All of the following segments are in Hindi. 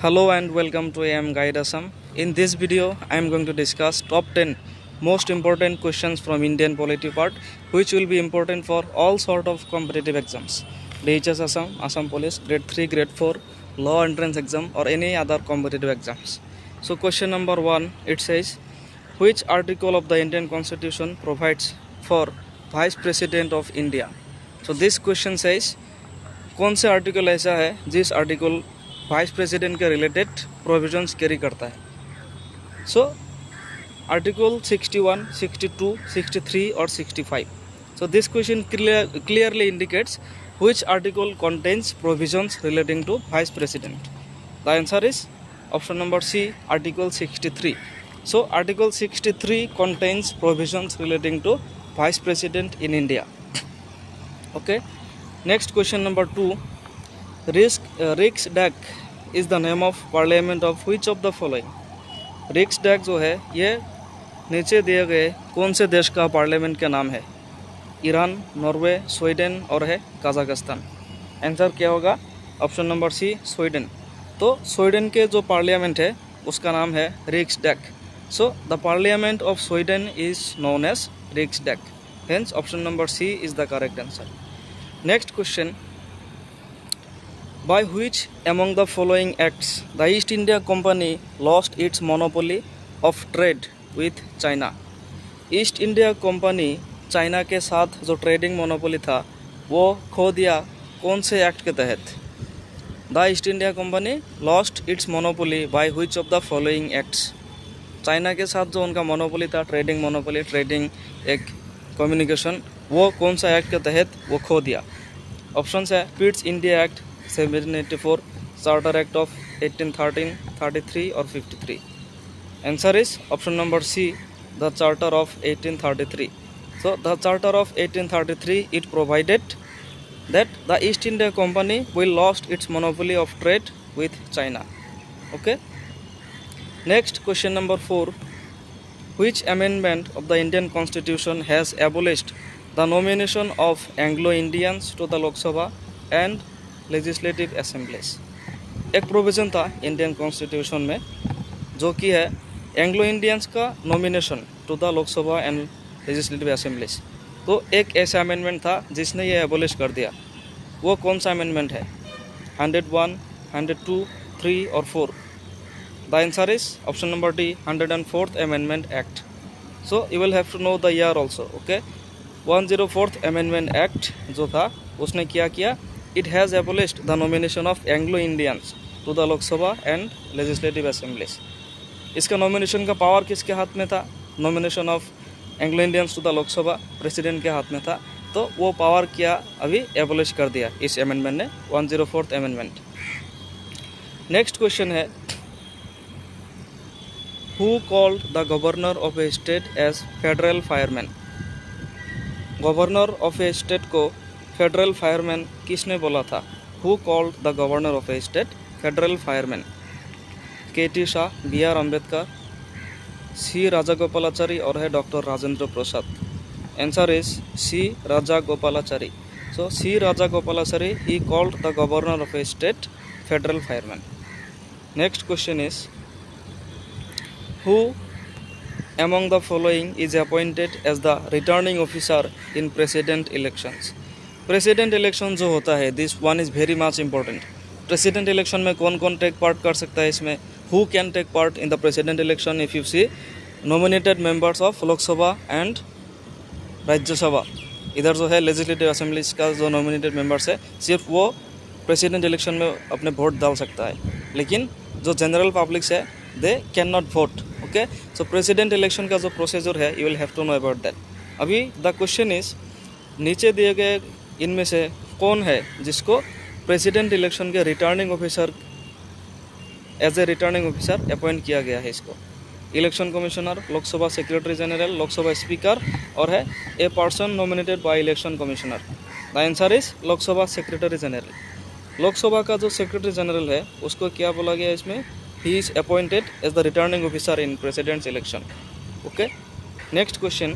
Hello and welcome to AM Guide Assam. In this video, I am going to discuss top 10 most important questions from Indian polity part, which will be important for all sort of competitive exams. DHS Assam, Assam Police, Grade 3, Grade 4, Law Entrance Exam or any other competitive exams. So question number 1, it says, which article of the Indian Constitution provides for Vice President of India? So this question says, कौन से आर्टिकल ऐसा है जिस आर्टिकल वाइस प्रेसिडेंट के रिलेटेड प्रोविजंस कैरी करता है? सो आर्टिकल 61, 62, 63 और 65. So this question clearly indicates which article contains provisions relating to vice president. The answer is option number C, article 63. So article 63 contains provisions relating to vice president in India. Okay. Next question number 2. Riksdag is the name of parliament of which of the following? Riksdag जो है ये नीचे दिए गए कौन से देश का पार्लियामेंट का नाम है? ईरान, नॉर्वे, स्वीडन और है कजाकिस्तान. आंसर क्या होगा? Option number C, Sweden. तो स्वीडन के जो पार्लियामेंट है उसका नाम है Riksdag. So the parliament of Sweden is known as Riksdag. Hence option number C is the correct answer. Next question. By which among the following acts the East India Company lost its monopoly of trade with China? East India company China के साथ जो ट्रेडिंग मोनोपोली था वो खो दिया कौन से एक्ट के तहत? The east India company lost its monopoly by which of the following acts? China के साथ जो उनका मोनोपोली था, ट्रेडिंग मोनोपोली, ट्रेडिंग एक कम्युनिकेशन, वो कौन सा एक्ट के तहत वो खो दिया? ऑप्शंस है Pitt's India act 1784, charter act of 1813, 33 और 53. Answer is option number C, the charter of 1833. So the charter of 1833 it provided that the East India Company will lost its monopoly of trade with China. Okay. Next question number 4. Which amendment of the Indian Constitution has abolished the nomination of Anglo-Indians to the Lok Sabha and Legislative Assemblies? एक प्रोविज़न था इंडियन कॉन्स्टिट्यूशन में जो कि है एंग्लो इंडियंस का nomination to the Lok Sabha and legislative assemblies. तो एक ऐसा अमेंडमेंट था जिसने ये एबोलिश कर दिया. वो कौन सा अमेंडमेंट है? 101, 102, 3 और 4. The answer is option number D, 104th amendment act. So you will have to know the year also. Okay. 104th amendment act जो था उसने क्या किया? It has abolished the nomination of Anglo Indians to the Lok Sabha and legislative assemblies. इसका नॉमिनेशन का पावर किसके हाथ में था? Nomination of Anglo Indians to the Lok Sabha president के हाथ में था. तो वो पावर क्या अभी एबोलिश कर दिया इस अमेंडमेंट ने, 104th अमेंडमेंट. नेक्स्ट क्वेश्चन है, who called the governor of a state as federal fireman? Governor of a state को फेडरल फायरमैन किसने बोला था? Who called the governor of a state federal fireman? KT. Shah, BR. Ambedkar, C Rajagopalachari और है doctor Rajendra Prasad. Answer is C Rajagopalachari. So C Rajagopalachari he called the governor of a state federal fireman. Next question is, who among the following is appointed as the returning officer in president elections? President election जो होता है, this one is very much important. President election में कौन कौन टेक पार्ट कर सकता है इसमें? Who can take part in the president election? If you see nominated members of Lok Sabha and Rajya Sabha. इधर जो है लेजिस्लेटिव असेंबलीज का जो नॉमिनेटेड मेंबर्स है सिर्फ वो प्रेसिडेंट इलेक्शन में अपने वोट डाल सकता है, लेकिन जो जनरल पब्लिक्स है they can not vote. Okay. So president election का जो प्रोसीजर है you will have to know about that. अभी द क्वेश्चन इज, नीचे दिए गए इनमें से कौन है जिसको प्रेसिडेंट इलेक्शन के returning officer as a returning officer appoint किया गया है? इसको election commissioner, Lok Sabha secretary general, Lok Sabha speaker और है a person nominated by election commissioner. The answer is Lok Sabha secretary general. Lok Sabha का जो सेक्रेटरी जनरल है उसको क्या बोला गया इसमें? He is appointed as the returning officer in president's election. Okay. Next question,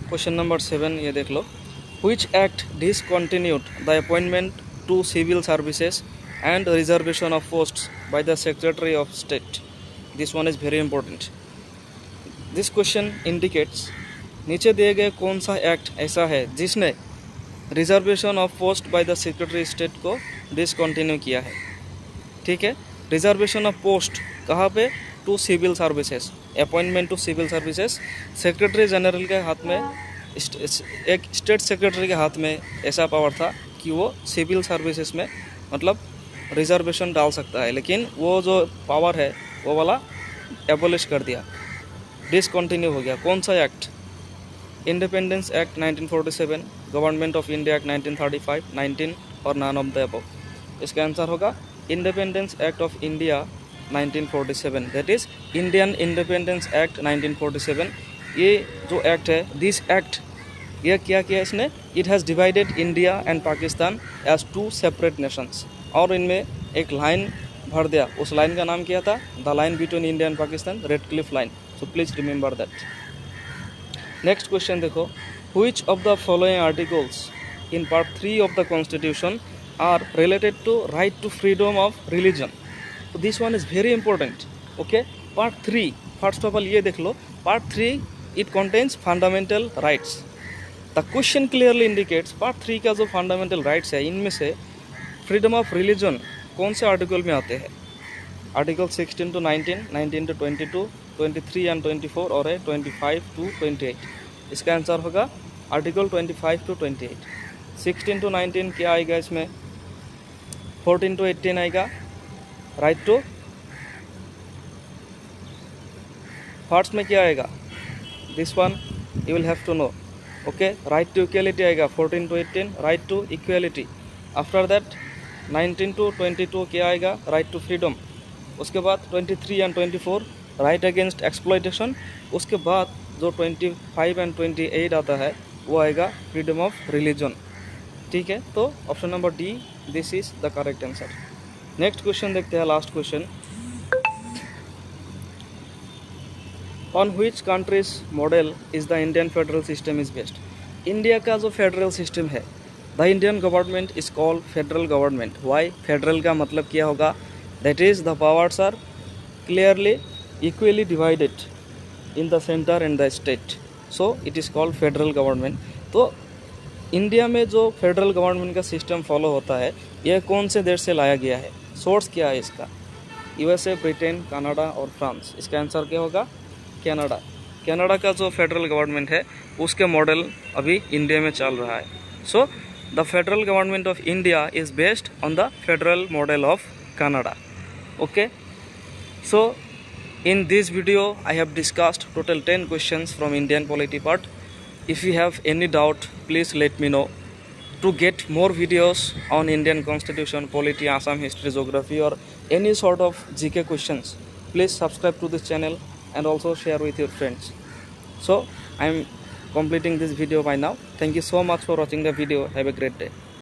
question number 7 ये देख लो. Which act discontinued the appointment to civil services and reservation of posts by the Secretary of State. This one is very important. This question indicates नीचे दिए गए कौन सा एक्ट ऐसा है जिसने reservation of post by the secretary state को डिसकंटिन्यू किया है। ठीक है, रिजर्वेशन ऑफ पोस्ट कहाँ पे? To civil services, appointment to civil services. Secretary general के हाथ में, एक स्टेट सेक्रेटरी के हाथ में ऐसा पावर था कि वो सिविल सर्विसेज में मतलब रिजर्वेशन डाल सकता है, लेकिन वो जो पावर है वो वाला एबोलिश कर दिया, डिसकंटिन्यू हो गया। कौन सा act? Independence act 1947, government of India act 1935, 19 और नन ऑफ द अबव। इसका आंसर होगा independence act of India 1947, that is Indian independence act 1947। ये जो एक्ट है, दिस एक्ट, यह क्या किया इसने? It has divided India and Pakistan as two separate nations, और इनमें एक लाइन भर दिया। उस लाइन का नाम क्या था? The line between India and Pakistan, Radcliffe line. So please remember that. Next question देखो, which of the following articles in part 3 of the constitution are related to right to freedom of religion? तो this one is very important. Okay, part 3, first of all ये देख लो, part 3 it contains fundamental rights. The question clearly indicates part 3 का जो फंडामेंटल राइट्स है, इनमें से फ्रीडम ऑफ रिलीजन कौन से आर्टिकल में आते हैं? आर्टिकल 16 to 19, 19 to 22, 23 and 24 और है 25 to 28। इसका आंसर होगा आर्टिकल 25 to 28। 16 to 19 क्या आएगा इसमें? 14 to 18 आएगा, राइट टू फर्स्ट में क्या आएगा? This one you will have to know. Okay, right to equality आएगा 14 to 18, right to equality. After that 19 to 22 क्या आएगा? Right to freedom. उसके बाद 23 and 24 राइट अगेंस्ट एक्सप्लॉयटेशन। उसके बाद जो 25 and 28 आता है वो आएगा फ्रीडम ऑफ रिलीजन। ठीक है, तो option number D, this is the correct answer. Next question देखते हैं, last question. On which countries model is the Indian federal system is based? India का जो फेडरल सिस्टम है, the Indian government is called federal government. Why? Federal का मतलब क्या होगा? That is the powers are clearly equally divided in the centre and the state, so it is called federal government. तो इंडिया में जो फेडरल गवर्नमेंट का सिस्टम फॉलो होता है, यह कौन से देश से लाया गया है? सोर्स क्या है इसका? यूएसए, ब्रिटेन, कनाडा और फ्रांस। इसका आंसर क्या होगा? कनाडा। कनाडा का जो फेडरल गवर्नमेंट है उसके मॉडल अभी इंडिया में चल रहा है। So the federal government of India is based on the federal model of Canada. Okay, so in this video I have discussed total 10 questions from Indian polity part. If you have any doubt, please let me know. To get more videos on Indian constitution, polity, Assam history, geography or any sort of GK questions, please subscribe to this channel and also share with your friends. So I am completing this video by now. Thank you so much for watching the video. Have a great day.